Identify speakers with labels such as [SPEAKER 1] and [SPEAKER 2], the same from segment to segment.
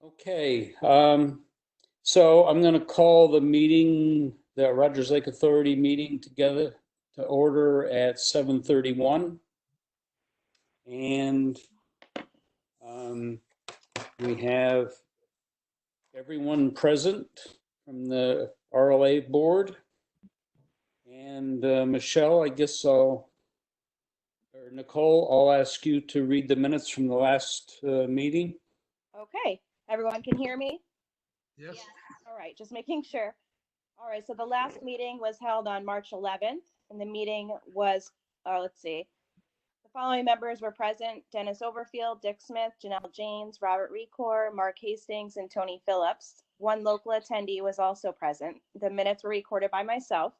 [SPEAKER 1] Okay, so I'm going to call the meeting, the Rogers Lake Authority meeting together to order at 7:31. And we have everyone present from the RLA board. And Michelle, I guess or Nicole, I'll ask you to read the minutes from the last meeting.
[SPEAKER 2] Okay, everyone can hear me?
[SPEAKER 3] Yes.
[SPEAKER 2] All right, just making sure. All right, so the last meeting was held on March 11th, and the meeting was, let's see, the following members were present: Dennis Overfield, Dick Smith, Janelle Janes, Robert Recor, Mark Hastings, and Tony Phillips. One local attendee was also present. The minutes were recorded by myself.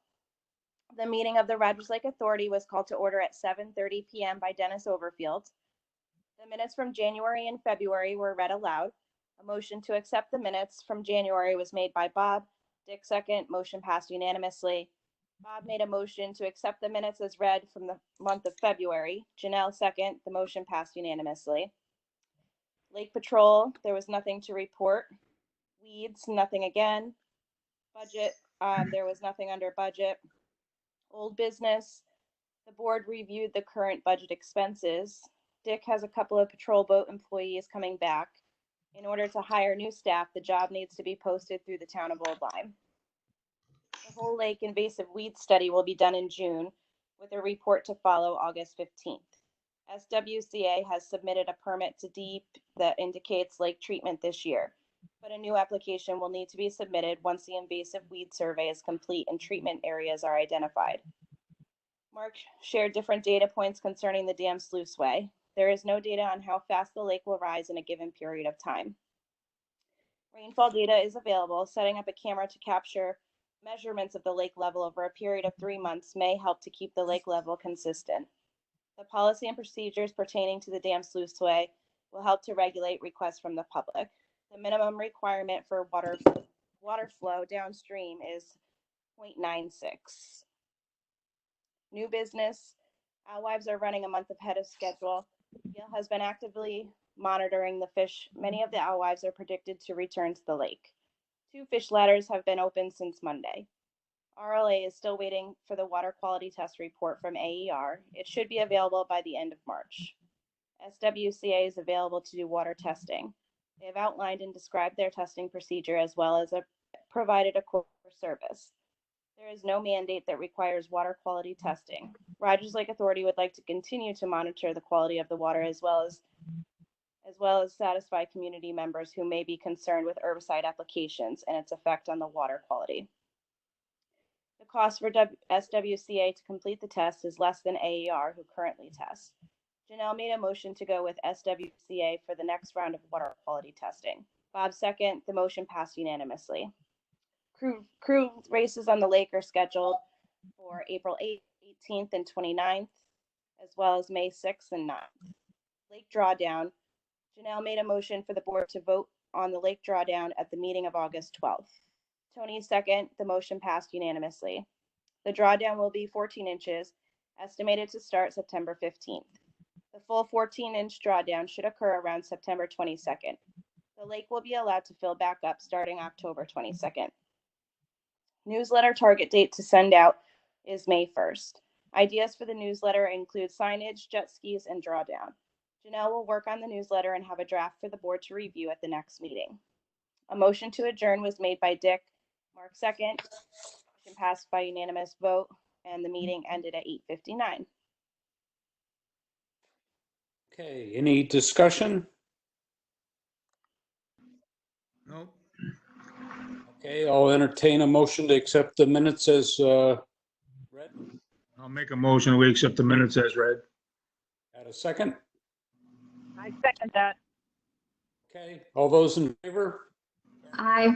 [SPEAKER 2] The meeting of the Rogers Lake Authority was called to order at 7:30 p.m. by Dennis Overfield. The minutes from January and February were read aloud. A motion to accept the minutes from January was made by Bob. Dick second. Motion passed unanimously. Bob made a motion to accept the minutes as read from the month of February. Janelle second. The motion passed unanimously. Lake Patrol, there was nothing to report. Weeds, nothing again. Budget, there was nothing under budget. Old business, the board reviewed the current budget expenses. Dick has a couple of patrol boat employees coming back. In order to hire new staff, the job needs to be posted through the town of Old Lyme. The whole lake invasive weed study will be done in June, with a report to follow August 15th. SWCA has submitted a permit to DEEP that indicates lake treatment this year, but a new application will need to be submitted once the invasive weed survey is complete and treatment areas are identified. Mark shared different data points concerning the dam sluiceway. There is no data on how fast the lake will rise in a given period of time. Rainfall data is available. Setting up a camera to capture measurements of the lake level over a period of 3 months may help to keep the lake level consistent. The policy and procedures pertaining to the dam sluiceway will help to regulate requests from the public. The minimum requirement for water flow downstream is 0.96. New business, alewives are running a month ahead of schedule. Gail has been actively monitoring the fish. Many of the alewives are predicted to return to the lake. 2 fish ladders have been open since Monday. RLA is still waiting for the water quality test report from AER. It should be available by the end of March. SWCA is available to do water testing. They have outlined and described their testing procedure as well as provided a quote for service. There is no mandate that requires water quality testing. Rogers Lake Authority would like to continue to monitor the quality of the water as well as satisfy community members who may be concerned with herbicide applications and its effect on the water quality. The cost for SWCA to complete the test is less than AER, who currently tests. Janelle made a motion to go with SWCA for the next round of water quality testing. Bob second. The motion passed unanimously. Crew races on the lake are scheduled for April 8th, 18th, and 29th, as well as May 6th and 9th. Lake drawdown. Janelle made a motion for the board to vote on the lake drawdown at the meeting of August 12th. Tony second. The motion passed unanimously. The drawdown will be 14 inches, estimated to start September 15th. The full 14-inch drawdown should occur around September 22nd. The lake will be allowed to fill back up starting October 22nd. Newsletter target date to send out is May 1st. Ideas for the newsletter include signage, jet skis, and drawdown. Janelle will work on the newsletter and have a draft for the board to review at the next meeting. A motion to adjourn was made by Dick. Mark second. Motion passed by unanimous vote, and the meeting ended at 8:59.
[SPEAKER 1] Okay, any discussion?
[SPEAKER 3] Nope.
[SPEAKER 1] Okay, I'll entertain a motion to accept the minutes as read.
[SPEAKER 3] I'll make a motion. We accept the minutes as read.
[SPEAKER 1] At a second?
[SPEAKER 4] I second that.
[SPEAKER 1] Okay, all those in favor?
[SPEAKER 5] Aye.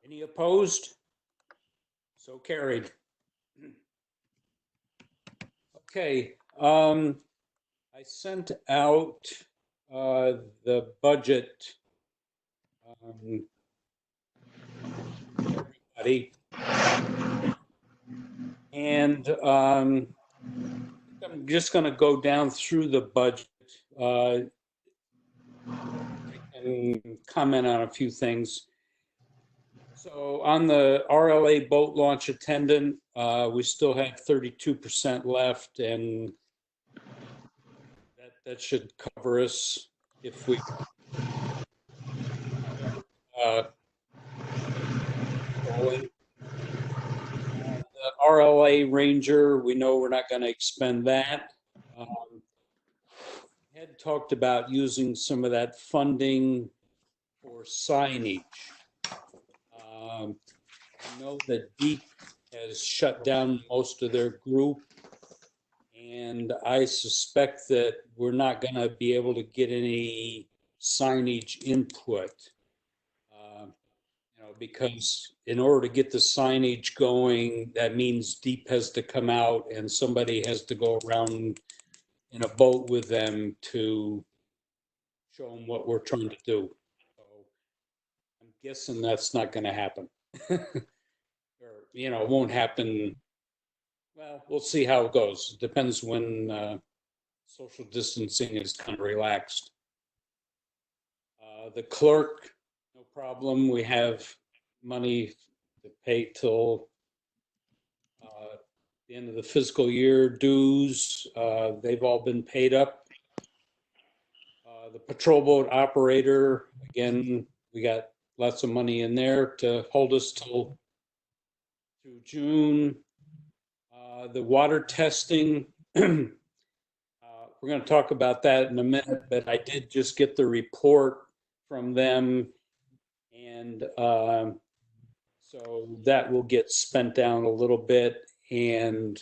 [SPEAKER 1] Any opposed? So carried. Okay, I sent out the budget everybody. And I'm just going to go down through the budget. I can comment on a few things. So on the RLA boat launch attendant, we still have 32% left, and that should cover us if we going. The RLA Ranger, we know we're not going to expend that. Had talked about using some of that funding for signage. I know that Deep has shut down most of their group, and I suspect that we're not going to be able to get any signage input. Because in order to get the signage going, that means Deep has to come out and somebody has to go around in a boat with them to show them what we're trying to do. So I'm guessing that's not going to happen. Or, it won't happen. Well, we'll see how it goes. It depends when social distancing is kind of relaxed. The clerk, no problem. We have money to pay till the end of the fiscal year. Dues, they've all been paid up. The patrol boat operator, again, we got lots of money in there to hold us till through June. The water testing, we're going to talk about that in a minute, but I did just get the report from them, and so that will get spent down a little bit. And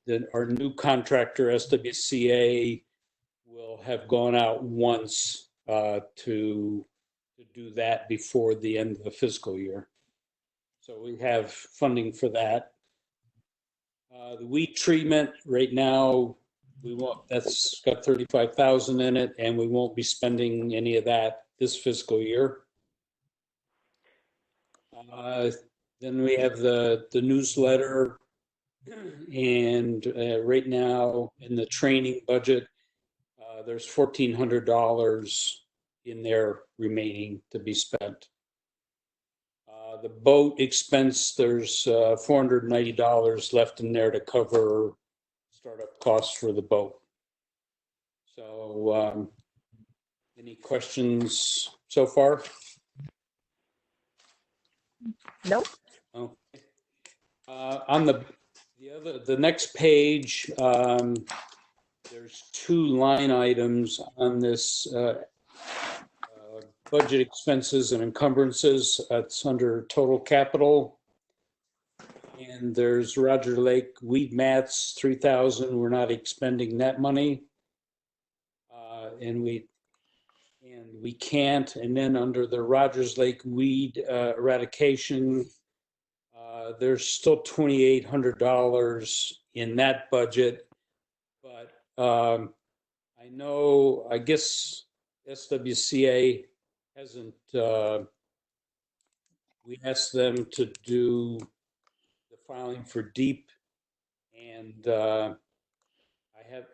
[SPEAKER 1] then our new contractor, SWCA, will have gone out once to do that before the end of the fiscal year. So we have funding for that. The weed treatment right now, that's got 35,000 in it, and we won't be spending any of that this fiscal year. Then we have the newsletter, and right now in the training budget, there's $1,400 in there remaining to be spent. The boat expense, there's $490 left in there to cover startup costs for the boat. So any questions so far?
[SPEAKER 4] Nope.
[SPEAKER 1] Okay. On the next page, there's two line items on this budget expenses and encumbrances. That's under total capital. And there's Roger Lake weed mats, 3,000. We're not expending that money. And we can't. And then under the Rogers Lake weed eradication, there's still $2,800 in that budget. But I know, I guess SWCA hasn't, we asked them to do the filing for Deep, and I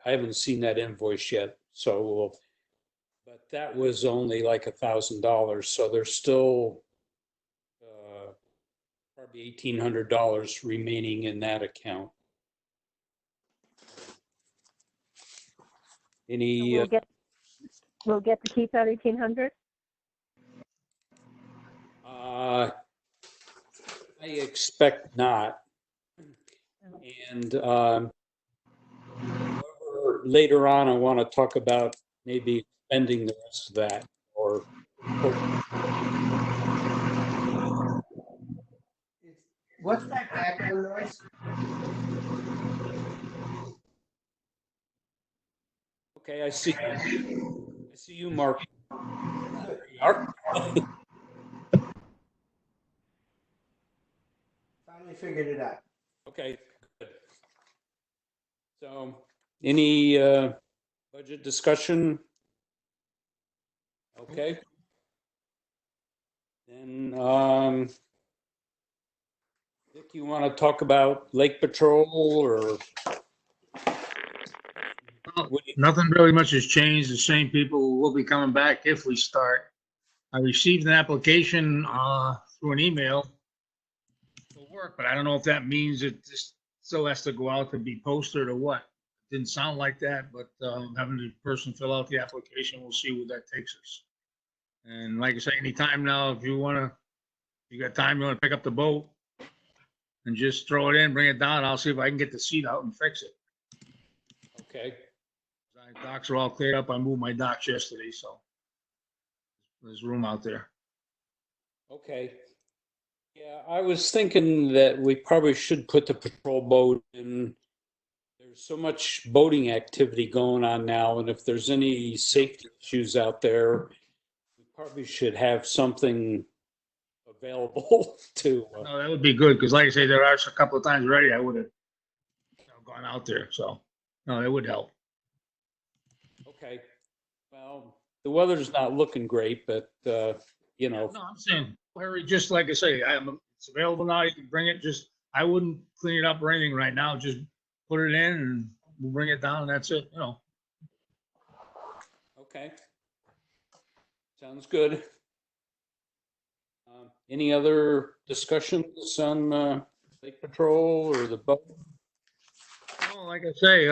[SPEAKER 1] haven't seen that invoice yet. So, but that was only like $1,000. So there's still probably $1,800 remaining in that account. Any?
[SPEAKER 4] We'll get to keep that 1,800.
[SPEAKER 1] I expect not. And later on, I want to talk about maybe spending the rest of that, or
[SPEAKER 5] What's that background noise?
[SPEAKER 1] okay, I see you, Mark. Mark?
[SPEAKER 5] Finally figured it out.
[SPEAKER 1] Okay, good. So, any budget discussion? Okay. Then, Dick, you want to talk about Lake Patrol, or?
[SPEAKER 3] Nothing really much has changed. The same people will be coming back if we start. I received an application through an email for work, but I don't know if that means it just still has to go out to be posted or what. Didn't sound like that, but having the person fill out the application, we'll see where that takes us. And like I say, anytime now, if you got time, you wanna pick up the boat and just throw it in, bring it down, I'll see if I can get the seat out and fix it.
[SPEAKER 1] Okay.
[SPEAKER 3] My docks are all cleared up. I moved my docks yesterday, so there's room out there.
[SPEAKER 1] Okay. Yeah, I was thinking that we probably should put the patrol boat in. There's so much boating activity going on now, and if there's any safety issues out there, we probably should have something available to.
[SPEAKER 3] No, that would be good, because like I say, there are a couple of times already I would have gone out there, so, no, it would help.
[SPEAKER 1] Okay. Well, the weather's not looking great, but, you know,
[SPEAKER 3] No, I'm saying, Larry, just like I say, it's available now, you can bring it, just, I wouldn't clean it up or anything right now, just put it in and we'll bring it down, and that's it, you know.
[SPEAKER 1] okay. Sounds good. Any other discussions on Lake Patrol or the boat?
[SPEAKER 3] Well, like I say,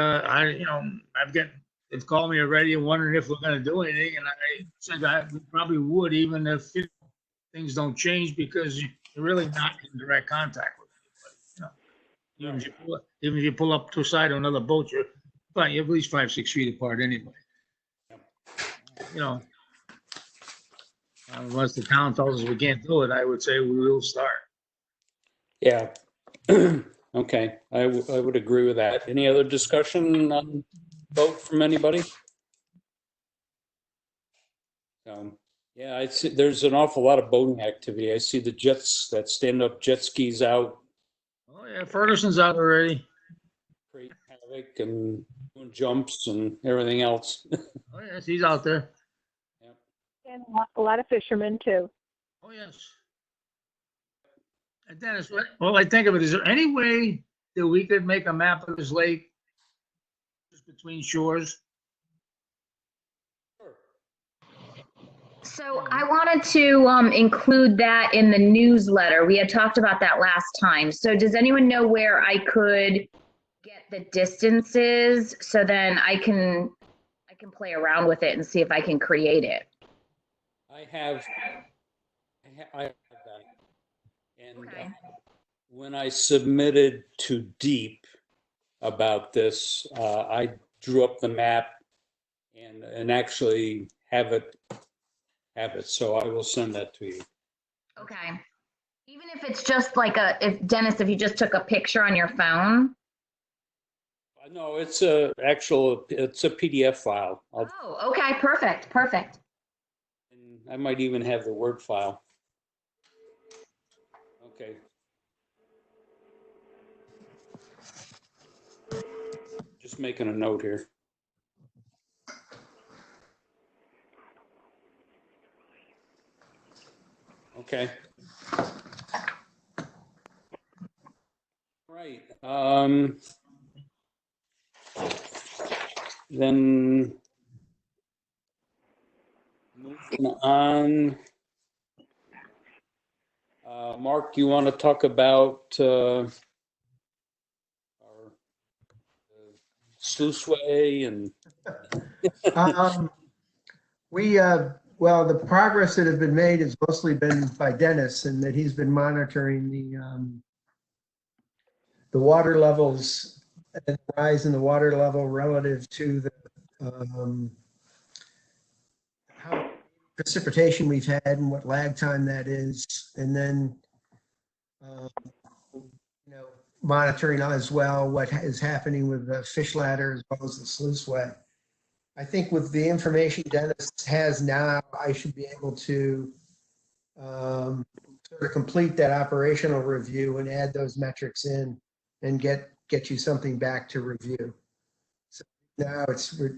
[SPEAKER 3] they've called me already and wondering if we're gonna do anything, and I said we probably would, even if things don't change, because you're really not in direct contact with anybody, you know. Even if you pull up to the side of another boat, you're at least 5-6 feet apart anyway. You know, unless the town tells us we can't do it, I would say we will start.
[SPEAKER 1] Yeah. Okay, I would agree with that. Any other discussion on boat from anybody? Yeah, I see there's an awful lot of boating activity. I see the jets, that stand-up jet skis out,
[SPEAKER 3] Oh, yeah, Ferguson's out already.
[SPEAKER 1] create havoc and doing jumps and everything else.
[SPEAKER 3] Oh, yes, he's out there.
[SPEAKER 4] And a lot of fishermen too.
[SPEAKER 3] Oh, yes. And Dennis, well, I think of it, is there any way that we could make a map of this lake just between shores?
[SPEAKER 6] So I wanted to include that in the newsletter. We had talked about that last time. So does anyone know where I could get the distances so then I can play around with it and see if I can create it?
[SPEAKER 1] I have that. And
[SPEAKER 6] Okay.
[SPEAKER 1] when I submitted to Deep about this, I drew up the map and actually have it. So I will send that to you.
[SPEAKER 6] Okay. Even if it's just like if you just took a picture on your phone.
[SPEAKER 1] No, it's a PDF file.
[SPEAKER 6] Oh, okay, perfect.
[SPEAKER 1] I might even have the Word file. Okay. Just making a note here. Okay. Right. Then moving on. Mark, you want to talk about our sluiceway and
[SPEAKER 5] Well, the progress that has been made has mostly been by Dennis, and that he's been monitoring the water levels and the rise in the water level relative to the how precipitation we've had and what lag time that is, and then monitoring as well what is happening with the fish ladder as well as the sluiceway. I think with the information Dennis has now, I should be able to sort of complete that operational review and add those metrics in and get you something back to review. So now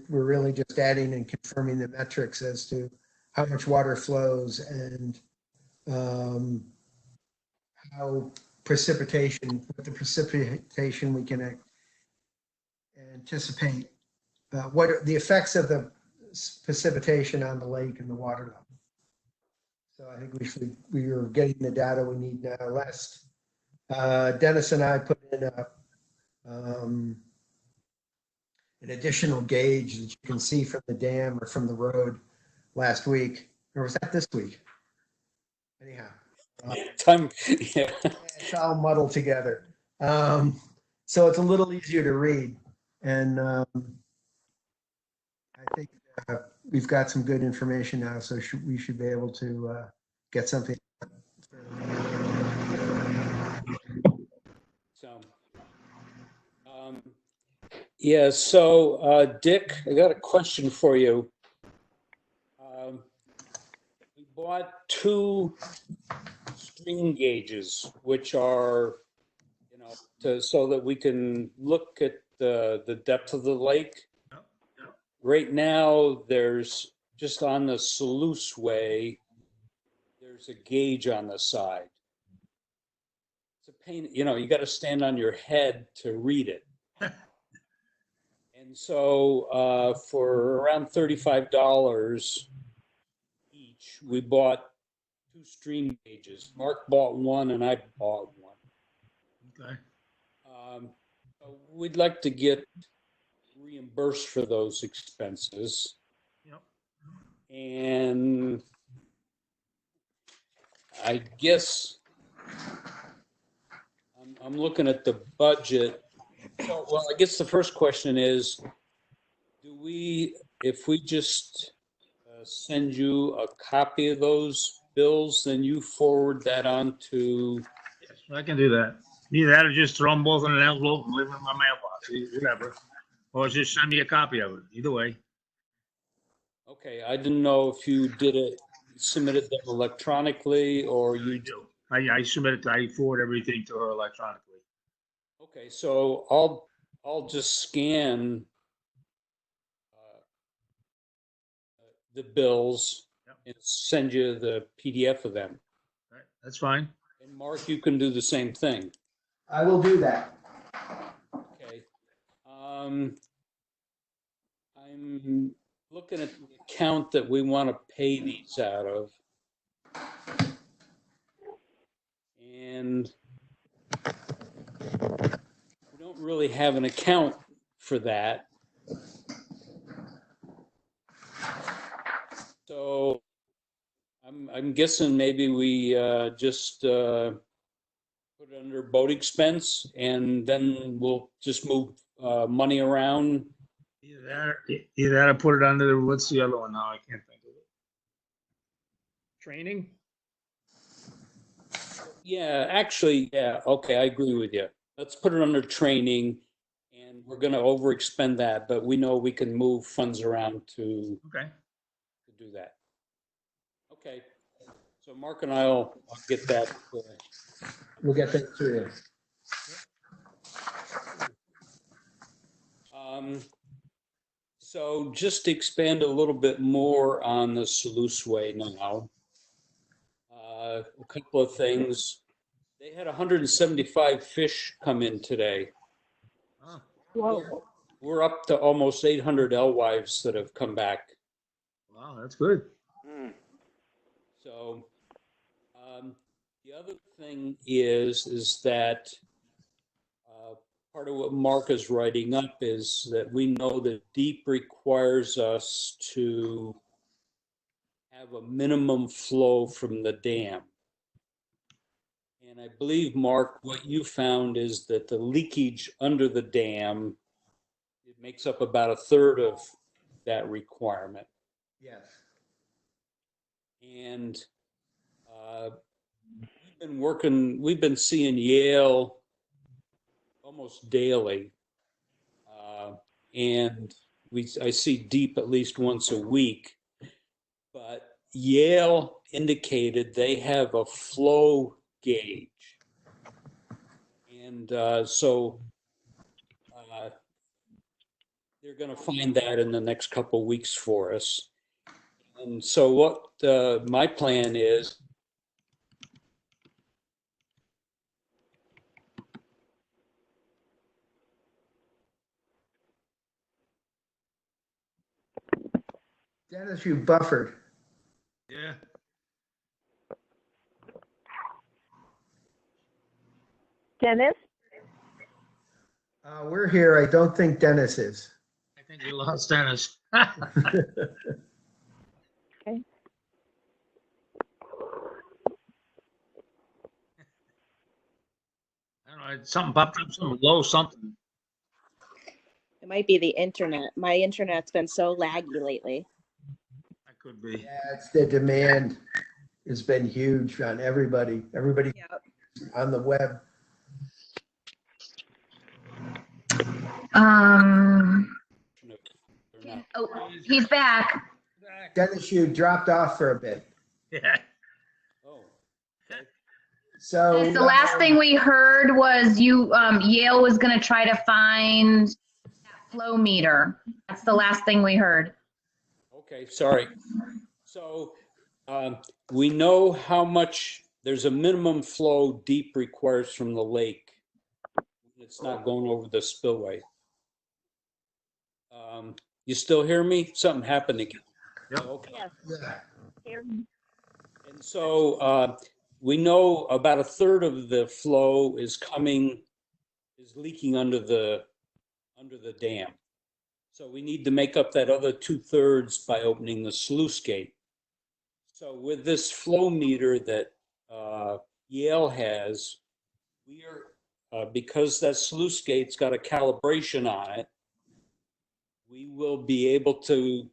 [SPEAKER 5] we're really just adding and confirming the metrics as to how much water flows and how what the precipitation we can anticipate what are the effects of the precipitation on the lake and the water level. So I think we are getting the data we need now. Dennis and I put in an additional gauge that you can see from the dam or from the road last week, or was that this week? Anyhow,
[SPEAKER 1] Time, yeah.
[SPEAKER 5] it's all muddled together. So it's a little easier to read. And I think we've got some good information now, so we should be able to get something.
[SPEAKER 1] So, yeah, so Dick, I got a question for you. We bought 2 stream gauges, which are, so that we can look at the depth of the lake. Right now, there's just on the Sluice Way, there's a gauge on the side. It's a pain, you got to stand on your head to read it. And so for around $35 each, we bought 2 stream gauges. Mark bought one and I bought one.
[SPEAKER 3] Okay.
[SPEAKER 1] So we'd like to get reimbursed for those expenses.
[SPEAKER 3] Yep.
[SPEAKER 1] And I guess I'm looking at the budget. So, well, I guess the first question is, if we just send you a copy of those bills, then you forward that on to,
[SPEAKER 3] Yes, I can do that. Either that or just throw them both in an envelope and leave them in my mailbox, whatever. Or just send me a copy of it. Either way.
[SPEAKER 1] okay, I didn't know if you submitted them electronically or
[SPEAKER 3] I
[SPEAKER 1] you,
[SPEAKER 3] do. I submit it, I forward everything to her electronically.
[SPEAKER 1] okay, so I'll just scan the bills
[SPEAKER 3] Yep.
[SPEAKER 1] and send you the PDF of them.
[SPEAKER 3] All right, that's fine.
[SPEAKER 1] And Mark, you can do the same thing.
[SPEAKER 5] I will do that.
[SPEAKER 1] Okay. I'm looking at the account that we want to pay these out of. And we don't really have an account for that. So I'm guessing maybe we just put it under boat expense and then we'll just move money around.
[SPEAKER 3] Either that or put it under the, what's the other one now? I can't think of it. Training?
[SPEAKER 1] Yeah, actually, yeah, okay, I agree with you. Let's put it under training and we're gonna overexpend that, but we know we can move funds around to
[SPEAKER 3] Okay.
[SPEAKER 1] do that. Okay, so Mark and I'll get that.
[SPEAKER 5] We'll get that to you.
[SPEAKER 1] So just to expand a little bit more on the Sluice Way now. A couple of things. They had 175 fish come in today.
[SPEAKER 3] Oh,
[SPEAKER 4] Whoa.
[SPEAKER 1] We're up to almost 800 alewives that have come back.
[SPEAKER 3] wow, that's good.
[SPEAKER 1] So the other thing is that part of what Mark is writing up is that we know that DEEP requires us to have a minimum flow from the dam. And I believe, Mark, what you found is that the leakage under the dam, it makes up about a third of that requirement.
[SPEAKER 5] Yes.
[SPEAKER 1] And we've been seeing Yale almost daily. And I see DEEP at least once a week. But Yale indicated they have a flow gauge. And so they're going to find that in the next couple of weeks for us. And so what my plan is,
[SPEAKER 5] Dennis, you buffered.
[SPEAKER 3] Yeah.
[SPEAKER 4] Dennis?
[SPEAKER 5] We're here. I don't think Dennis is.
[SPEAKER 3] I think we lost Dennis.
[SPEAKER 4] Okay.
[SPEAKER 3] I don't know, something popped up, something low, something.
[SPEAKER 2] It might be the internet. My internet's been so laggy lately.
[SPEAKER 3] That could be.
[SPEAKER 5] Yeah, it's the demand has been huge on everybody
[SPEAKER 2] Yep.
[SPEAKER 5] on the web.
[SPEAKER 1] They're not.
[SPEAKER 6] Oh, he's back.
[SPEAKER 5] Dennis, you dropped off for a bit.
[SPEAKER 3] Yeah.
[SPEAKER 1] Oh,
[SPEAKER 5] So
[SPEAKER 6] Yes, the last thing we heard was Yale was gonna try to find that flow meter. That's the last thing we heard.
[SPEAKER 1] okay, sorry. So we know how much, there's a minimum flow deep requires from the lake. It's not going over the spillway. You still hear me? Something happened again.
[SPEAKER 3] Yep.
[SPEAKER 1] Okay.
[SPEAKER 4] Yes.
[SPEAKER 5] Yeah.
[SPEAKER 4] Here.
[SPEAKER 1] And so we know about a third of the flow is leaking under the dam. So we need to make up that other 2/3 by opening the sluice gate. So with this flow meter that Yale has, we are, because that sluice gate's got a calibration on it, we will be able to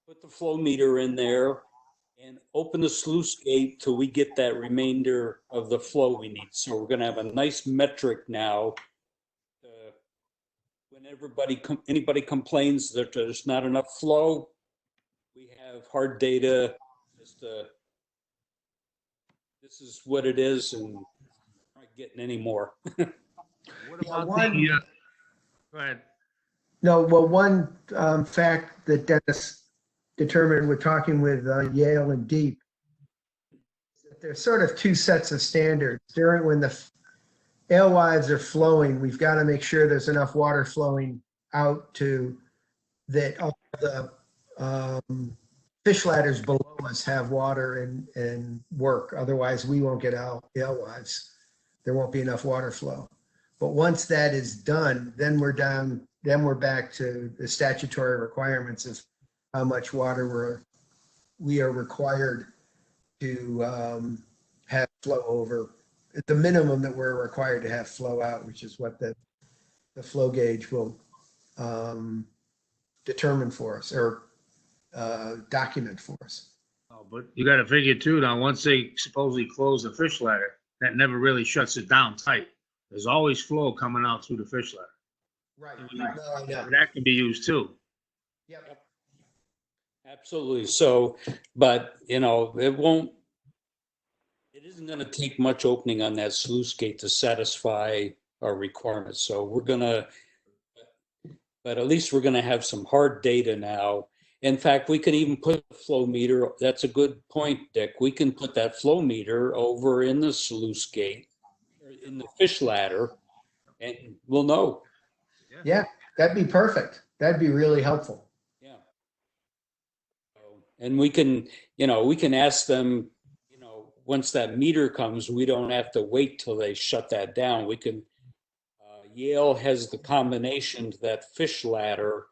[SPEAKER 1] put the flow meter in there and open the sluice gate till we get that remainder of the flow we need. So we're gonna have a nice metric now. When anybody complains that there's not enough flow, we have hard data as to this is what it is and not getting any more.
[SPEAKER 3] What
[SPEAKER 5] Yeah,
[SPEAKER 3] about
[SPEAKER 5] one-
[SPEAKER 3] the, go ahead.
[SPEAKER 5] No, well, one fact that Dennis determined, we're talking with Yale and Deep, there's sort of two sets of standards. During when the alewives are flowing, we've got to make sure there's enough water flowing out to that all the fish ladders below us have water and work. Otherwise, we won't get alewives. There won't be enough water flow. But once that is done, then we're back to the statutory requirements of how much water we are required to have flow over at the minimum that we're required to have flow out, which is what the flow gauge will determine for us or document for us.
[SPEAKER 3] Oh, but you gotta figure too, now, once they supposedly close the fish ladder, that never really shuts it down tight. There's always flow coming out through the fish ladder.
[SPEAKER 5] Right.
[SPEAKER 3] Right.
[SPEAKER 5] No, I know.
[SPEAKER 3] That can be used too.
[SPEAKER 5] Yep.
[SPEAKER 1] Absolutely. So, but it isn't going to take much opening on that sluice gate to satisfy our requirements. So but at least we're going to have some hard data now. In fact, we can even put the flow meter, that's a good point, Dick. We can put that flow meter over in the sluice gate, or in the fish ladder, and we'll know.
[SPEAKER 5] Yeah, that'd be perfect. That'd be really helpful.
[SPEAKER 1] Yeah. And we can ask them, once that meter comes, we don't have to wait till they shut that down. We can, Yale has the combination to that fish ladder.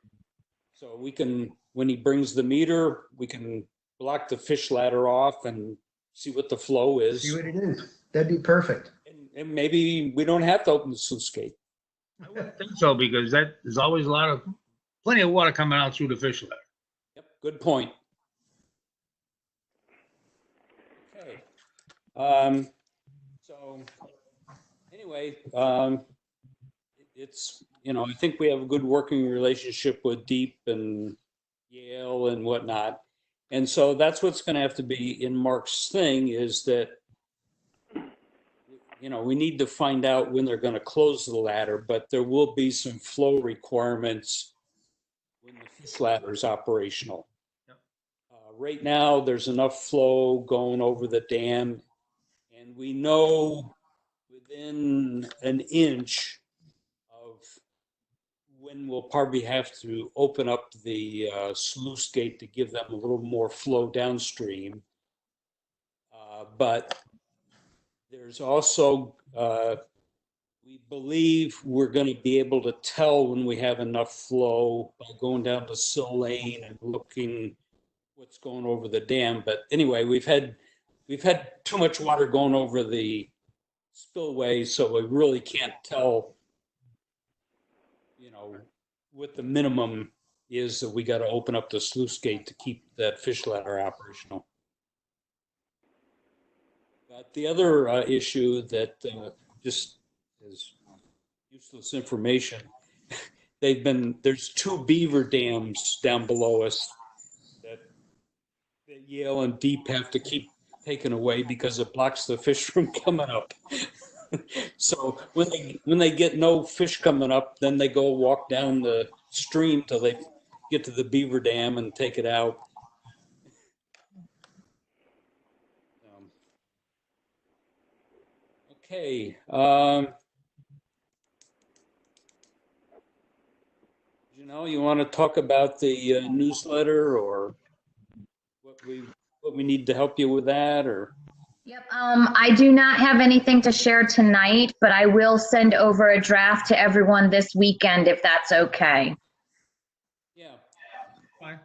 [SPEAKER 1] So we can, when he brings the meter, we can block the fish ladder off and see what the flow is.
[SPEAKER 5] See what it is. That'd be perfect.
[SPEAKER 1] And maybe we don't have to open the sluice gate.
[SPEAKER 3] I wouldn't think so, because there's always plenty of water coming out through the fish ladder.
[SPEAKER 1] Yep, good point. Okay. So anyway, it's, I think we have a good working relationship with Deep and Yale and whatnot. And so that's what's going to have to be in Mark's thing, is that, we need to find out when they're going to close the ladder, but there will be some flow requirements when the fish ladder is operational.
[SPEAKER 3] Yep.
[SPEAKER 1] Right now, there's enough flow going over the dam, and we know within an inch of when we'll probably have to open up the sluice gate to give them a little more flow downstream. But there's also, we believe we're going to be able to tell when we have enough flow by going down to Sill Lane and looking what's going over the dam. But anyway, we've had too much water going over the spillway, so we really can't tell, what the minimum is that we got to open up the sluice gate to keep that fish ladder operational. But the other issue that just is useless information, there's 2 beaver dams down below us that Yale and Deep have to keep taken away because it blocks the fish from coming up. So when they get no fish coming up, then they go walk down the stream till they get to the beaver dam and take it out. Okay. You want to talk about the newsletter or what we need to help you with that, or?
[SPEAKER 6] Yep, I do not have anything to share tonight, but I will send over a draft to everyone this weekend if that's okay.
[SPEAKER 1] Yeah,
[SPEAKER 3] Fine.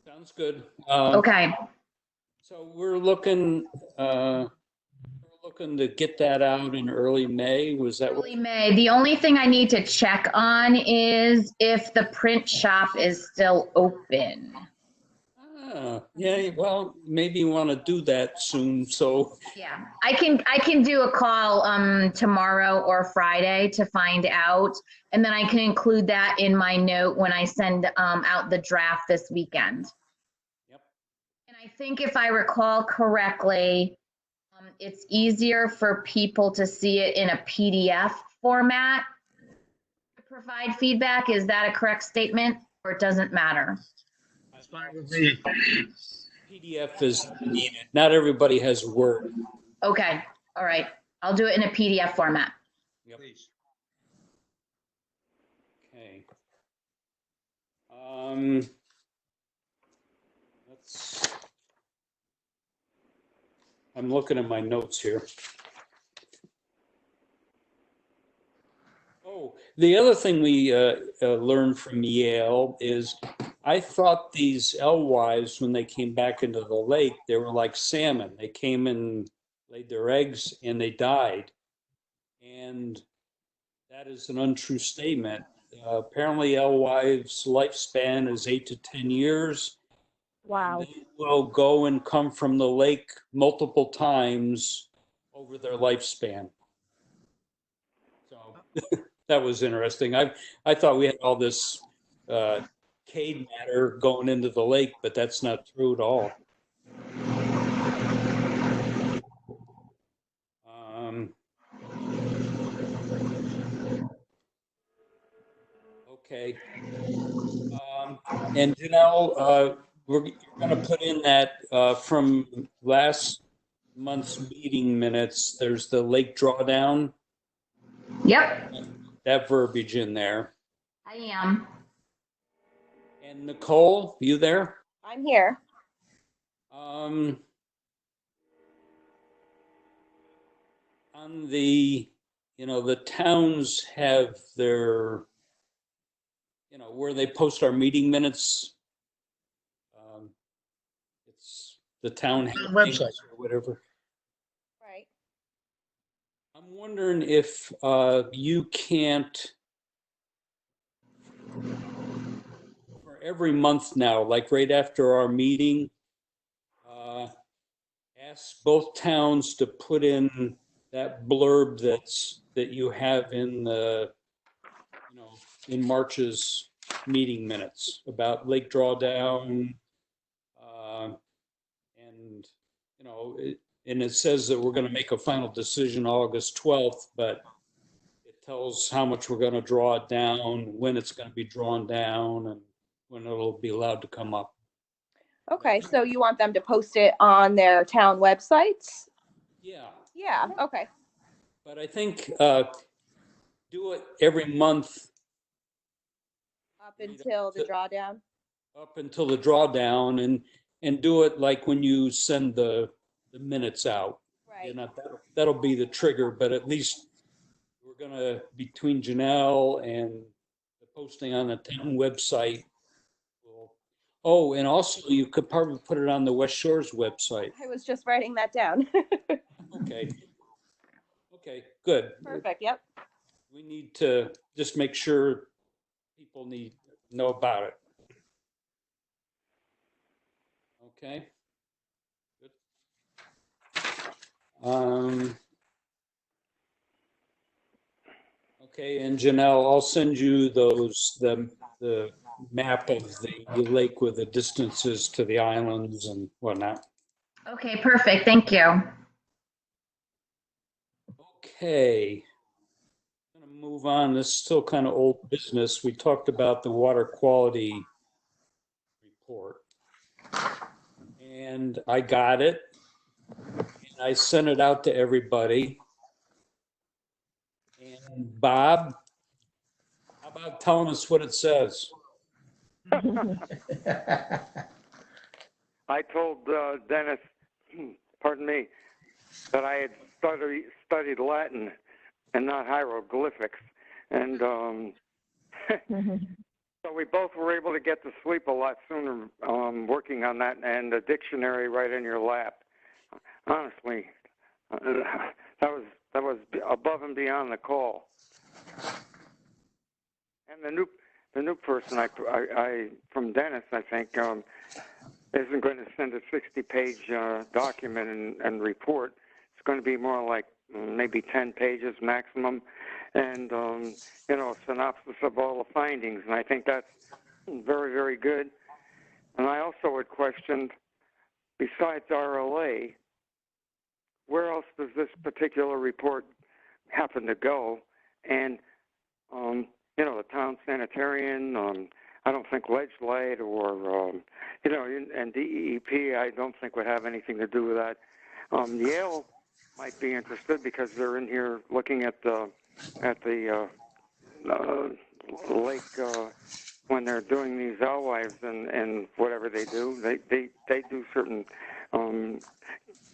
[SPEAKER 1] sounds good.
[SPEAKER 6] Okay,
[SPEAKER 1] So we're looking to get that out in early May. Was that what?
[SPEAKER 6] early May. The only thing I need to check on is if the print shop is still open.
[SPEAKER 1] Yeah, well, maybe you want to do that soon, so.
[SPEAKER 6] Yeah, I can do a call tomorrow or Friday to find out, and then I can include that in my note when I send out the draft this weekend.
[SPEAKER 1] Yep.
[SPEAKER 6] And I think if I recall correctly, it's easier for people to see it in a PDF format to provide feedback. Is that a correct statement, or it doesn't matter?
[SPEAKER 3] That's fine with me.
[SPEAKER 1] PDF is needed. Not everybody has Word.
[SPEAKER 6] Okay, all right. I'll do it in a PDF format.
[SPEAKER 1] Yep.
[SPEAKER 3] Please.
[SPEAKER 1] Okay. I'm looking at my notes here. Oh, the other thing we learned from Yale is I thought these alewives, when they came back into the lake, they were like salmon. They came and laid their eggs and they died. And that is an untrue statement. Apparently, alewives' lifespan is 8 to 10 years.
[SPEAKER 4] Wow.
[SPEAKER 1] They will go and come from the lake multiple times over their lifespan. So that was interesting. I thought we had all this cade matter going into the lake, but that's not true at all. Okay. And Janelle, we're going to put in that from last month's meeting minutes, there's the lake drawdown,
[SPEAKER 6] Yep,
[SPEAKER 1] that verbiage in there.
[SPEAKER 6] I am.
[SPEAKER 1] And Nicole, you there?
[SPEAKER 2] I'm here.
[SPEAKER 1] On the, the towns have their, where they post our meeting minutes. It's the town
[SPEAKER 3] Website.
[SPEAKER 1] or whatever.
[SPEAKER 2] Right.
[SPEAKER 1] I'm wondering if you can't, for every month now, like right after our meeting, ask both towns to put in that blurb that you have in the, in March's meeting minutes about Lake Drawdown, and and it says that we're going to make a final decision August 12th, but it tells how much we're going to draw it down, when it's going to be drawn down, and when it'll be allowed to come up.
[SPEAKER 2] Okay, so you want them to post it on their town websites?
[SPEAKER 1] Yeah,
[SPEAKER 2] Yeah, okay.
[SPEAKER 1] but I think do it every month
[SPEAKER 2] until the drawdown.
[SPEAKER 1] Up until the drawdown and do it like when you send the minutes out. You
[SPEAKER 2] Right.
[SPEAKER 1] know, that'll be the trigger, but at least we're gonna, between Janelle and the posting on the town website. Oh, and also you could probably put it on the West Shores website.
[SPEAKER 2] I was just writing that down.
[SPEAKER 1] Okay. Okay, good.
[SPEAKER 2] Perfect. Yep.
[SPEAKER 1] We need to just make sure people know about it. Okay. Good. Okay, and Janelle, I'll send you the map of the lake with the distances to the islands and whatnot.
[SPEAKER 6] Okay, perfect. Thank you.
[SPEAKER 1] Okay. I'm gonna move on. This is still kind of old business. We talked about the water quality report. And I got it. And I sent it out to everybody. And Bob, how about telling us what it says?
[SPEAKER 7] I told Dennis, pardon me, that I had studied Latin and not hieroglyphics. And so we both were able to get to sleep a lot sooner working on that, and the dictionary right in your lap. Honestly, that was above and beyond the call. And the new person I from Dennis, I think, isn't going to send a 60-page document and report. It's going to be more like maybe 10 pages maximum, and a synopsis of all the findings. And I think that's very, very good. And I also had questioned, besides RLA, where else does this particular report happen to go? And the town sanitarian, I don't think Ledgelight or, and DEEP, I don't think would have anything to do with that. Yale might be interested because they're in here looking at the lake when they're doing these alewives and whatever they do. They do certain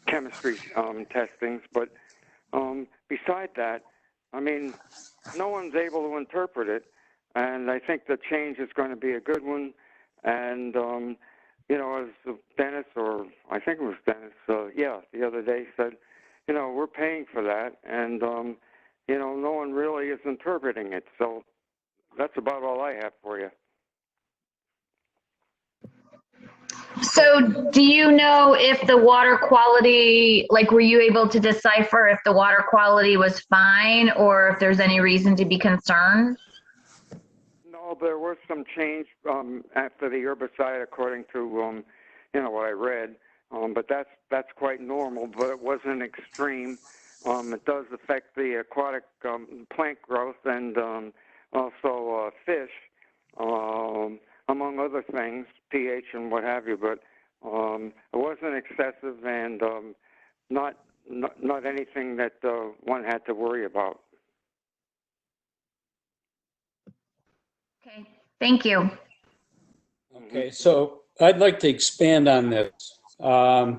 [SPEAKER 7] chemistry testings, but beside that, I mean, no one's able to interpret it, and I think the change is going to be a good one. And as Dennis, or I think it was Dennis, the other day said, we're paying for that, and no one really is interpreting it. So that's about all I have for you.
[SPEAKER 6] So do you know if the water quality, like, were you able to decipher if the water quality was fine or if there's any reason to be concerned?
[SPEAKER 7] No, there was some change after the herbicide, according to what I read. But that's quite normal, but it wasn't extreme. It does affect the aquatic plant growth and also fish, among other things, pH and what have you. But it wasn't excessive and not anything that one had to worry about.
[SPEAKER 6] Okay, thank you.
[SPEAKER 1] Okay, so I'd like to expand on this. I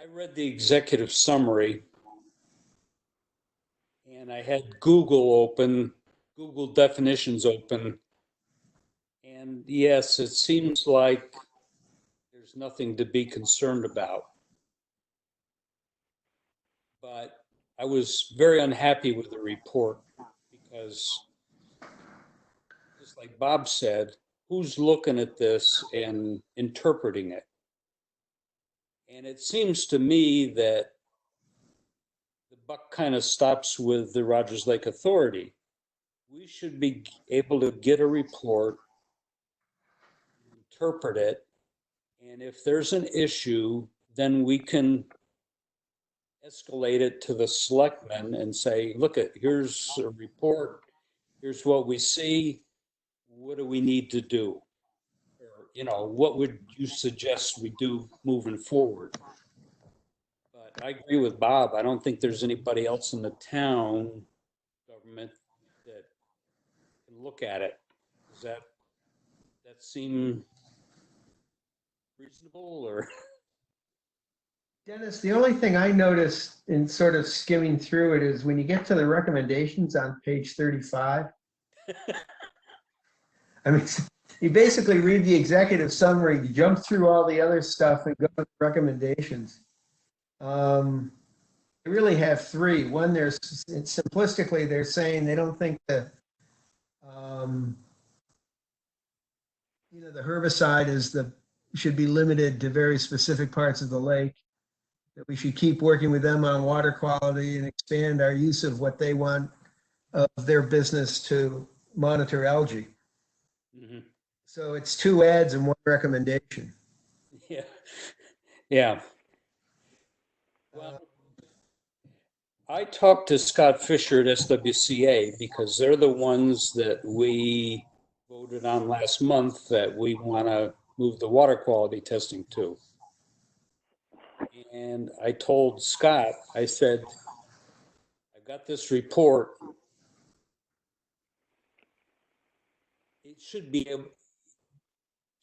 [SPEAKER 1] read the executive summary and I had Google definitions open. And yes, it seems like there's nothing to be concerned about. But I was very unhappy with the report because, just like Bob said, who's looking at this and interpreting it? And it seems to me that the buck kind of stops with the Rogers Lake Authority. We should be able to get a report, interpret it, and if there's an issue, then we can escalate it to the selectmen and say, look, here's a report, here's what we see, what do we need to do? Or, what would you suggest we do moving forward? But I agree with Bob. I don't think there's anybody else in the town government that can look at it. Does that seem reasonable or?
[SPEAKER 5] Dennis, the only thing I noticed in sort of skimming through it is when you get to the recommendations on page 35. I mean, you basically read the executive summary, you jump through all the other stuff and go to the recommendations. They really have three. One, simplistically, they're saying they don't think the herbicide should be limited to very specific parts of the lake. That we should keep working with them on water quality and expand our use of what they want of their business to monitor algae.
[SPEAKER 1] Mm-hmm.
[SPEAKER 5] So it's 2 ads and 1 recommendation.
[SPEAKER 1] Yeah. Yeah. Well, I talked to Scott Fisher at SWCA because they're the ones that we voted on last month that we want to move the water quality testing to. And I told Scott, I said, I've got this report. It should be able,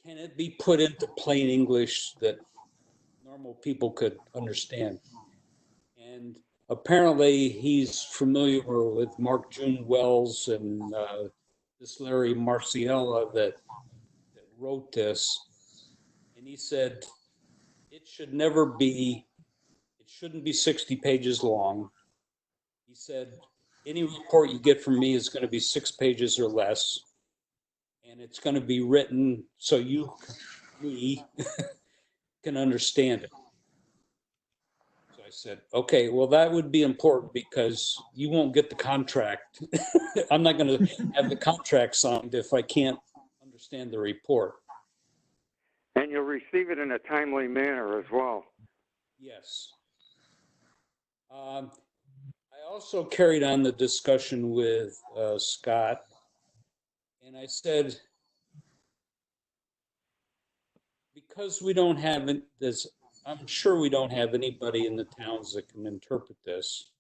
[SPEAKER 1] can it be put into plain English that normal people could understand? And apparently he's familiar with Mark June Wells and this Larry Marciella that wrote this. And he said, it shouldn't be 60 pages long. He said, any report you get from me is going to be 6 pages or less. And it's going to be written so we can understand it. So I said, okay, well, that would be important because you won't get the contract. I'm not going to have the contract signed if I can't understand the report.
[SPEAKER 7] And you'll receive it in a timely manner as well.
[SPEAKER 1] Yes. I also carried on the discussion with Scott, and I said, because we don't have this, I'm sure we don't have anybody in the towns that can interpret this.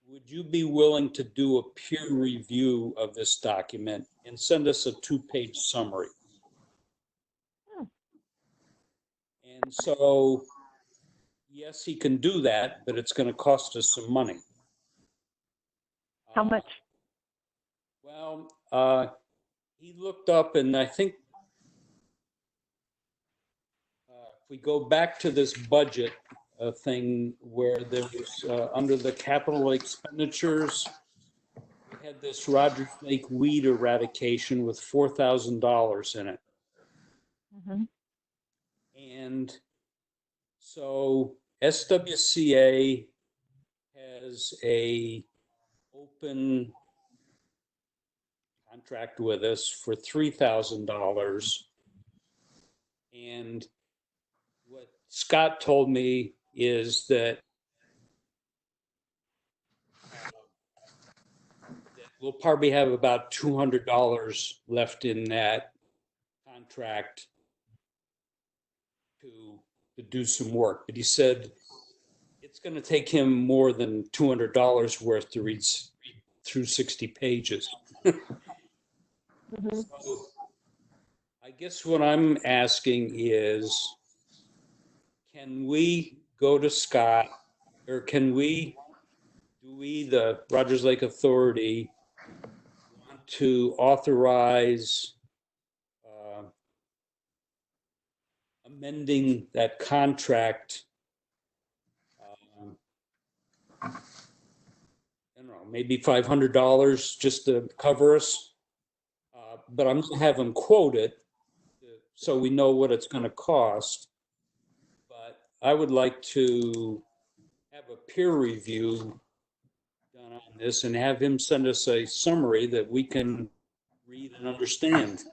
[SPEAKER 1] Would you be willing to do a peer review of this document and send us a 2-page summary? And so, yes, he can do that, but it's going to cost us some money.
[SPEAKER 4] How much?
[SPEAKER 1] Well, he looked up, and I think if we go back to this budget thing where there was under the capital expenditures, we had this Rogers Lake weed eradication with $4,000 in it.
[SPEAKER 4] Mm-hmm.
[SPEAKER 1] And so SWCA has a open contract with us for $3,000. And what Scott told me is that we'll probably have about $200 left in that contract to do some work. But he said it's going to take him more than $200 worth to read through 60 pages.
[SPEAKER 4] Mm-hmm.
[SPEAKER 1] So I guess what I'm asking is, can we go to Scott, or do we, the Rogers Lake Authority, want to authorize amending that contract? I don't know, maybe $500 just to cover us. But I'm going to have him quote it so we know what it's going to cost. But I would like to have a peer review done on this and have him send us a summary that we can read and understand.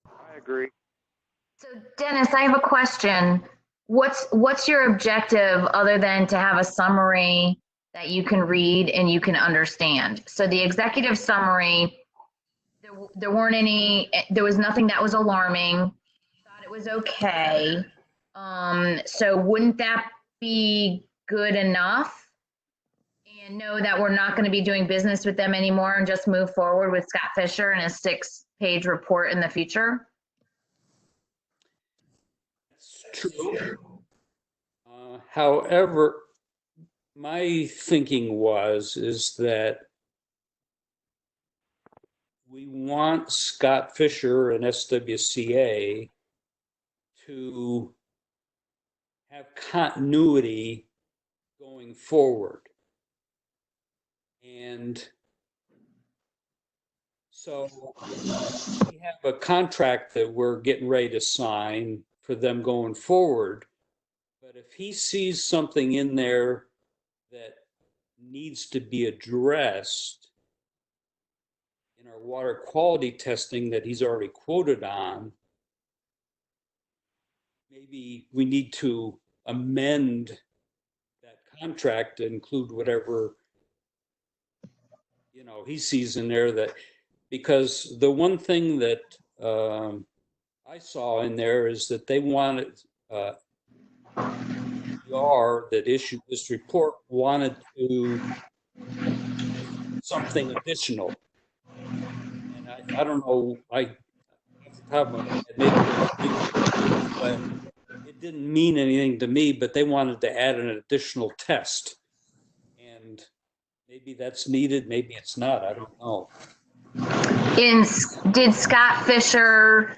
[SPEAKER 7] I agree.
[SPEAKER 6] So Dennis, I have a question. What's your objective other than to have a summary that you can read and you can understand? So the executive summary, there was nothing that was alarming. Thought it was okay. So wouldn't that be good enough? And know that we're not going to be doing business with them anymore and just move forward with Scott Fisher and a 6-page report in the future?
[SPEAKER 1] It's true. However, my thinking is that we want Scott Fisher and SWCA to have continuity going forward. And so we have a contract that we're getting ready to sign for them going forward. But if he sees something in there that needs to be addressed in our water quality testing that he's already quoted on, maybe we need to amend that contract to include whatever, you know, he sees in there, that, because the one thing that I saw in there is that they wanted, that issued this report wanted to something additional. And I don't know, off the top of my head, maybe, but it didn't mean anything to me, but they wanted to add an additional test. And maybe that's needed, maybe it's not, I don't know.
[SPEAKER 6] Did Scott Fisher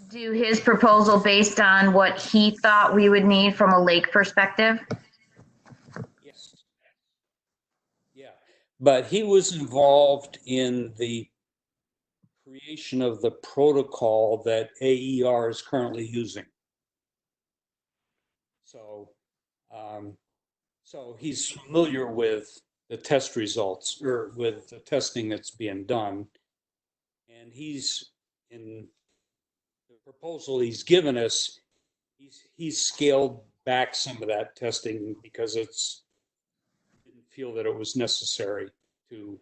[SPEAKER 6] do his proposal based on what he thought we would need from a lake perspective?
[SPEAKER 1] Yes. Yeah, but he was involved in the creation of the protocol that AER is currently using. So, so he's familiar with the test results, or with the testing that's being done. And he's, in the proposal he's given us, he's scaled back some of that testing because didn't feel that it was necessary to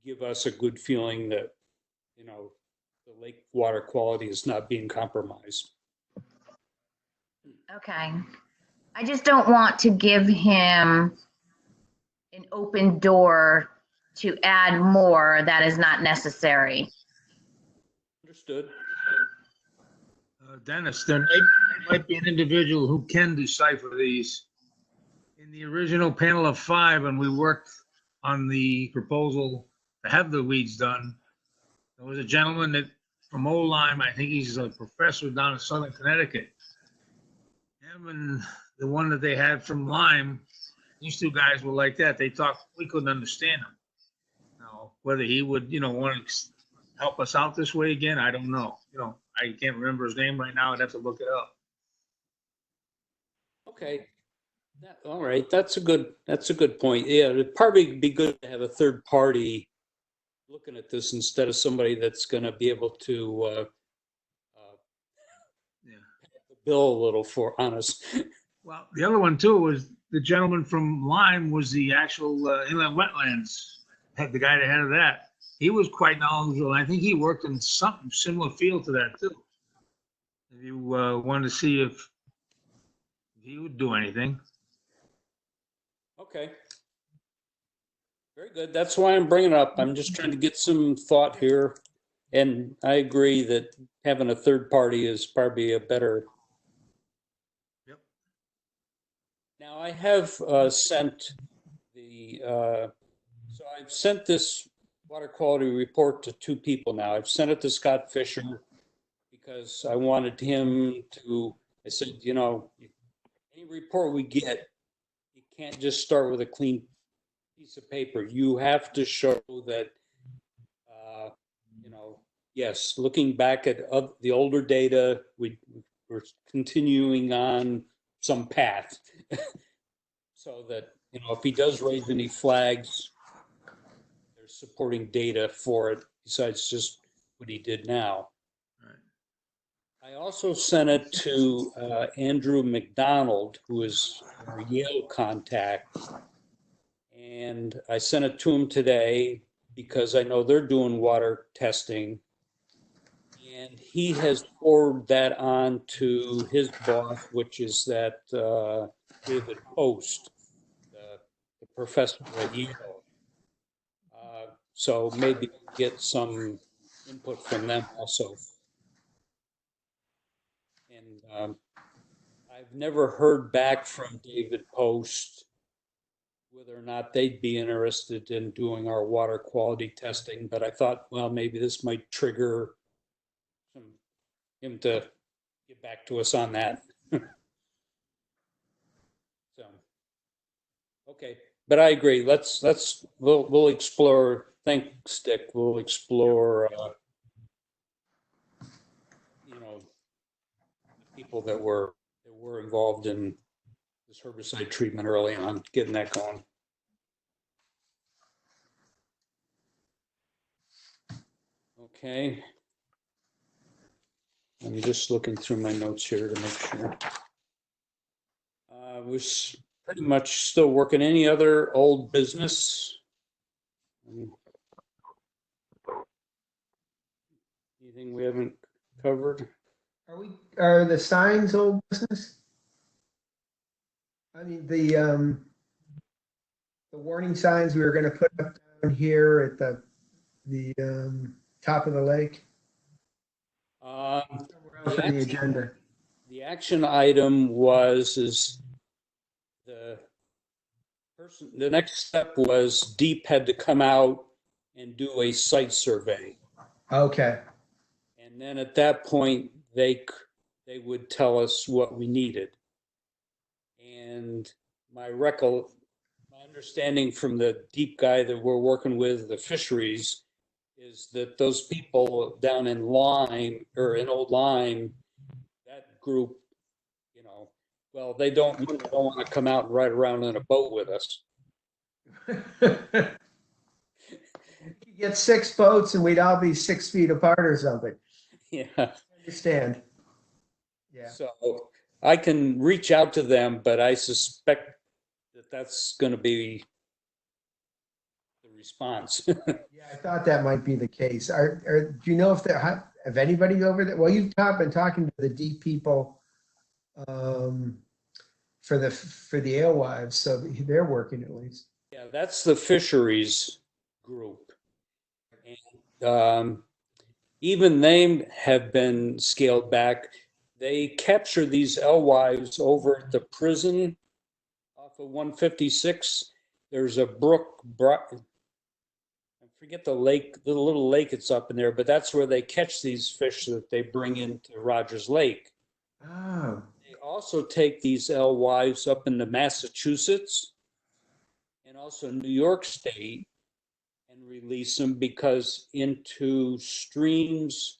[SPEAKER 1] give us a good feeling that, you know, the lake water quality is not being compromised.
[SPEAKER 6] Okay. I just don't want to give him an open door to add more that is not necessary.
[SPEAKER 1] Understood.
[SPEAKER 3] Dennis, there might be an individual who can decipher these. In the original panel of 5, when we worked on the proposal to have the weeds done, there was a gentleman that from Old Lyme, I think he's a professor down in Southern Connecticut. Him and the one that they had from Lyme, these two guys were like that. They talked, we couldn't understand him. Now, whether he would, want to help us out this way again, I don't know. I can't remember his name right now. I'd have to look it up.
[SPEAKER 1] Okay. All right. That's a good point. Yeah, it'd probably be good to have a third party looking at this instead of somebody that's going to be able to pay the bill a little on us.
[SPEAKER 3] Well, the other one too was the gentleman from Lyme was the actual inland wetlands, had the guy that had that. He was quite knowledgeable. I think he worked in something similar field to that too. If you wanted to see if he would do anything.
[SPEAKER 1] Okay. Very good. That's why I'm bringing it up. I'm just trying to get some thought here. And I agree that having a third party is probably a better.
[SPEAKER 3] Yep.
[SPEAKER 1] Now I have sent so I've sent this water quality report to 2 people now. I've sent it to Scott Fisher because I wanted him to, I said, any report we get, you can't just start with a clean piece of paper. You have to show that, yes, looking back at the older data, we're continuing on some path so that, if he does raise any flags, there's supporting data for it besides just what he did now. I also sent it to Andrew McDonald, who is our Yale contact. And I sent it to him today because I know they're doing water testing. And he has forwarded that on to his boss, which is that David Post, the professor at Yale. So maybe get some input from them also. And I've never heard back from David Post whether or not they'd be interested in doing our water quality testing, but I thought, well, maybe this might trigger him to get back to us on that. So, okay, but I agree. We'll explore. Thanks, Dick. We'll explore, people that were involved in this herbicide treatment early on, getting that going. Okay. I'm just looking through my notes here to make sure. We're pretty much still working. Any other old business? Anything we haven't covered?
[SPEAKER 5] Are the signs old business? I mean, the warning signs we were gonna put up down here at the top of the lake? Somewhere else on the agenda.
[SPEAKER 1] The action item is the next step was Deep had to come out and do a site survey.
[SPEAKER 5] Okay,
[SPEAKER 1] And then at that point, they would tell us what we needed. And my understanding from the Deep guy that we're working with, the fisheries, is that those people down in Lyme, or in Old Lyme, that group, well, they don't want to come out and ride around in a boat with us.
[SPEAKER 5] you get 6 boats and we'd all be 6 feet apart or something.
[SPEAKER 1] Yeah.
[SPEAKER 5] I understand. Yeah.
[SPEAKER 1] So I can reach out to them, but I suspect that that's going to be the response.
[SPEAKER 5] Yeah, I thought that might be the case. Do you know if anybody over there? Well, you've been talking to the Deep people for the alewives, so they're working at least.
[SPEAKER 1] Yeah, that's the fisheries group. And even they have been scaled back. They capture these alewives over at the prison off of 156. There's a brook, I forget the lake, the little lake it's up in there, but that's where they catch these fish that they bring into Rogers Lake.
[SPEAKER 5] Oh.
[SPEAKER 1] They also take these alewives up into Massachusetts and also New York State and release them because into streams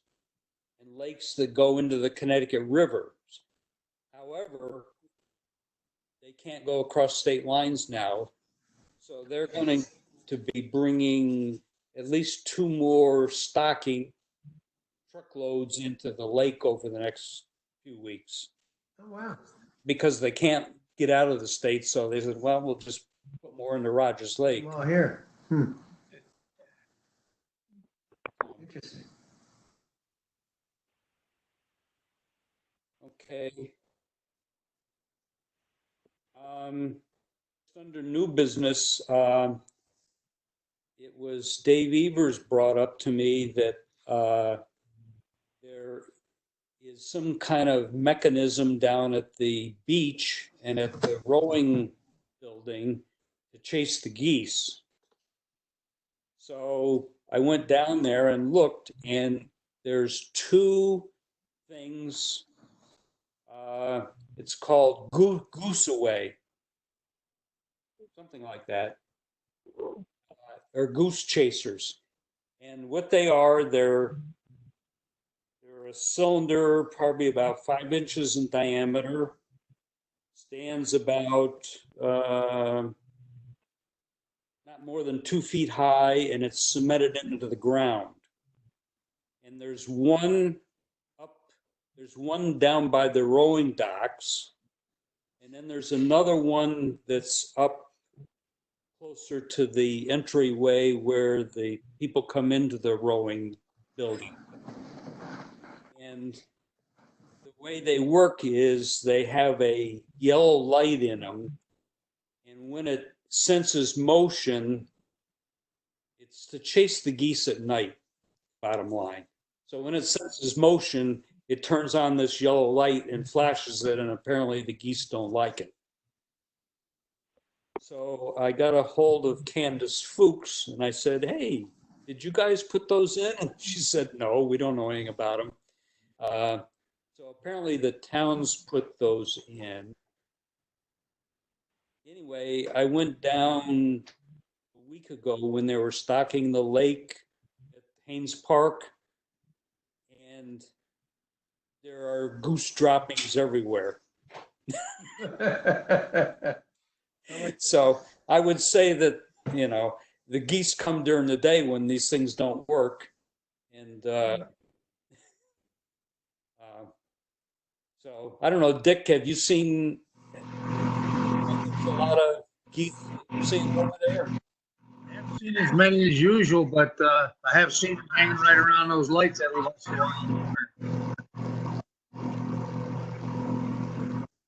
[SPEAKER 1] and lakes that go into the Connecticut River. However, they can't go across state lines now. So they're going to be bringing at least 2 more stocking truckloads into the lake over the next few weeks.
[SPEAKER 5] Oh, wow.
[SPEAKER 1] Because they can't get out of the state. So they said, well, we'll just put more into Rogers Lake.
[SPEAKER 5] Well, here. Interesting.
[SPEAKER 1] Okay. Under new business, it was Dave Evers brought up to me that there is some kind of mechanism down at the beach and at the rowing building to chase the geese. So I went down there and looked, and there's 2 things. It's called Goose Away, something like that, or goose chasers. And what they are, they're a cylinder, probably about 5 inches in diameter, stands about not more than 2 feet high, and it's cemented into the ground. And there's one down by the rowing docks, and then there's another one that's up closer to the entryway where the people come into the rowing building. And the way they work is they have a yellow light in them, and when it senses motion, it's to chase the geese at night, bottom line. So when it senses motion, it turns on this yellow light and flashes it, and apparently the geese don't like it. So I got a hold of Candace Fuchs and I said, hey, did you guys put those in? And she said, no, we don't know anything about them. So apparently the towns put those in. Anyway, I went down a week ago when they were stocking the lake at Haynes Park, and there are goose droppings everywhere. So I would say that, you know, the geese come during the day when these things don't work. And so I don't know, Dick, have you seen a lot of geese you've seen over there?
[SPEAKER 3] I haven't seen as many as usual, but I have seen them hanging right around those lights every once in a while.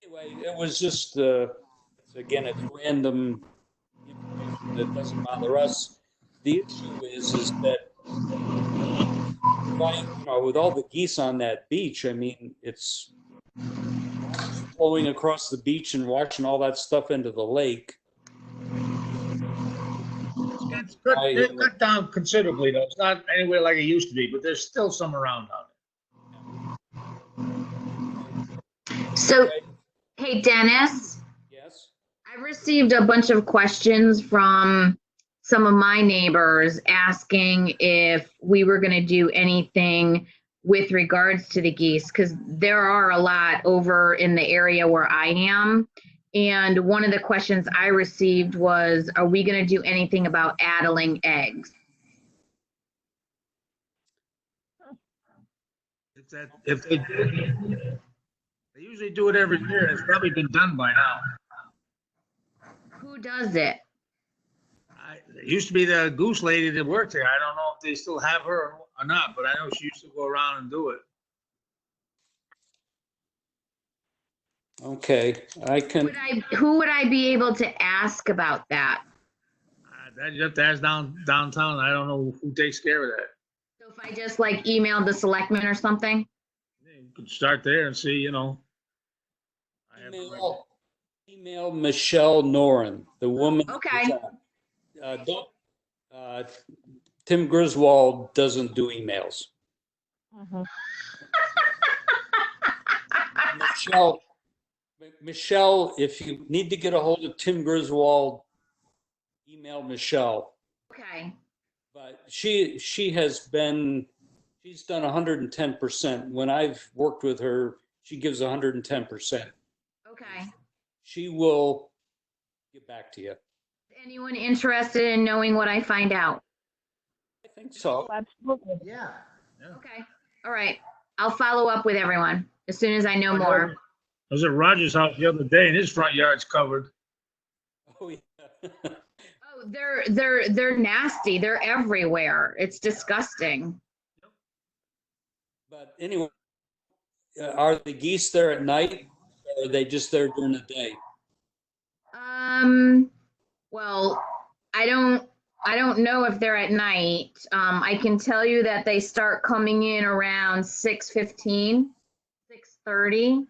[SPEAKER 1] Anyway, it was just, again, it's random information that doesn't bother us. The issue is that, you know, with all the geese on that beach, I mean, it's flowing across the beach and washing all that stuff into the lake.
[SPEAKER 3] It's cut down considerably, though. It's not anywhere like it used to be, but there's still some around out there.
[SPEAKER 6] So, hey, Dennis,
[SPEAKER 1] Yes.
[SPEAKER 6] I received a bunch of questions from some of my neighbors asking if we were going to do anything with regards to the geese, because there are a lot over in the area where I am. And one of the questions I received was, are we going to do anything about addling eggs?
[SPEAKER 3] If they usually do it every year. It's probably been done by now.
[SPEAKER 6] Who does it?
[SPEAKER 3] It used to be the goose lady that worked there. I don't know if they still have her or not, but I know she used to go around and do it.
[SPEAKER 1] Okay, I can.
[SPEAKER 6] Who would I be able to ask about that?
[SPEAKER 3] That you have to ask downtown. I don't know who takes care of that.
[SPEAKER 6] So if I just like emailed the selectman or something?
[SPEAKER 3] You could start there and see, you know.
[SPEAKER 1] Email Michelle Noren, the woman.
[SPEAKER 6] Okay.
[SPEAKER 1] Tim Griswold doesn't do emails.
[SPEAKER 4] Mhm.
[SPEAKER 1] Michelle, if you need to get a hold of Tim Griswold, email Michelle.
[SPEAKER 6] Okay.
[SPEAKER 1] But she's done 110%. When I've worked with her, she gives 110%.
[SPEAKER 6] Okay.
[SPEAKER 1] She will get back to you.
[SPEAKER 6] Anyone interested in knowing what I find out?
[SPEAKER 1] I think so.
[SPEAKER 4] Absolutely.
[SPEAKER 5] Yeah.
[SPEAKER 6] Okay. All right. I'll follow up with everyone as soon as I know more.
[SPEAKER 3] I was at Roger's house the other day and his front yard's covered.
[SPEAKER 1] Oh, yeah.
[SPEAKER 6] Oh, they're nasty. They're everywhere. It's disgusting.
[SPEAKER 1] But anyway, are the geese there at night, or are they just there during the day?
[SPEAKER 6] Well, I don't know if they're at night. I can tell you that they start coming in around 6:15, 6:30.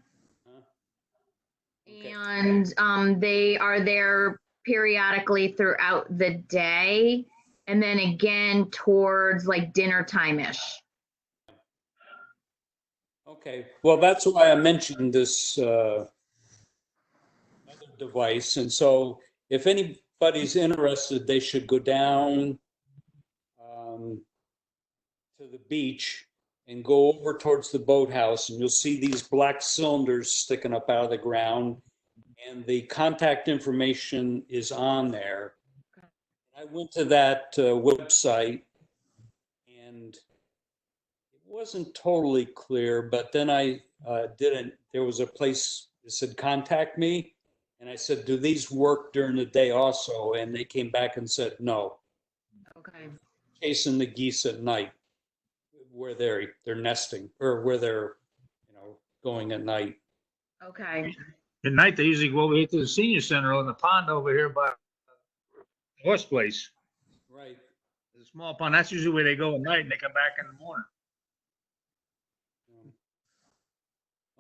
[SPEAKER 1] Okay.
[SPEAKER 6] And they are there periodically throughout the day, and then again towards like dinner time-ish.
[SPEAKER 1] Okay, well, that's why I mentioned this other device. And so if anybody's interested, they should go down to the beach and go over towards the boathouse, and you'll see these black cylinders sticking up out of the ground, and the contact information is on there. I went to that website, and it wasn't totally clear, but then there was a place that said, contact me. And I said, do these work during the day also? And they came back and said, no.
[SPEAKER 6] Okay.
[SPEAKER 1] Chasing the geese at night where they're nesting, or where they're, going at night.
[SPEAKER 6] Okay.
[SPEAKER 3] At night, they usually go over here to the senior center on the pond over here by horse place.
[SPEAKER 1] Right.
[SPEAKER 3] There's a small pond. That's usually where they go at night and they come back in the morning.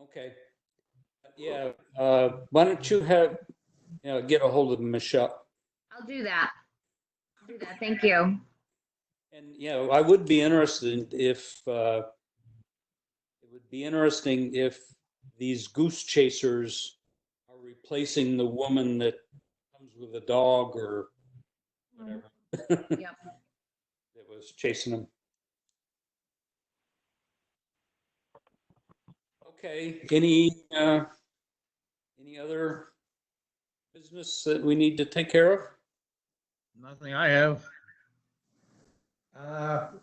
[SPEAKER 1] Okay. Yeah, why don't you get a hold of Michelle?
[SPEAKER 6] I'll do that. Thank you.
[SPEAKER 1] And, I would be interested if, it would be interesting if these goose chasers are replacing the woman that comes with a dog or whatever.
[SPEAKER 6] Yep.
[SPEAKER 1] That was chasing them. Okay, any other business that we need to take care of?
[SPEAKER 3] Nothing I have.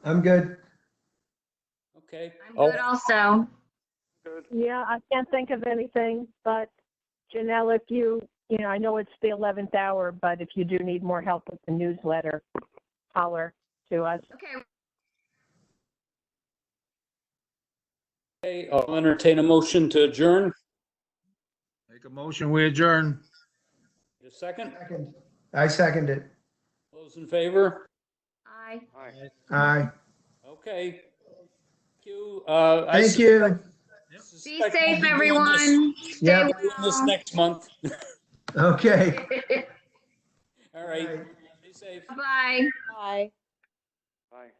[SPEAKER 5] I'm good.
[SPEAKER 1] Okay.
[SPEAKER 6] I'm good also.
[SPEAKER 7] Good.
[SPEAKER 4] Yeah, I can't think of anything, but Janelle, if you know, I know it's the 11th hour, but if you do need more help with the newsletter, holler to us.
[SPEAKER 6] Okay.
[SPEAKER 1] Okay, I'll entertain a motion to adjourn.
[SPEAKER 3] Make a motion, we adjourn.
[SPEAKER 1] A second?
[SPEAKER 5] I second it.
[SPEAKER 1] Those in favor?
[SPEAKER 6] Bye.
[SPEAKER 7] Hi.
[SPEAKER 5] Aye.
[SPEAKER 1] Okay. Thank you.
[SPEAKER 5] Thank you.
[SPEAKER 6] Be safe, everyone. Stay
[SPEAKER 5] Yeah.
[SPEAKER 1] Doing this
[SPEAKER 6] well.
[SPEAKER 1] next month.
[SPEAKER 5] Okay.
[SPEAKER 1] All right. Be safe.
[SPEAKER 6] Bye.
[SPEAKER 2] Bye.
[SPEAKER 7] Bye.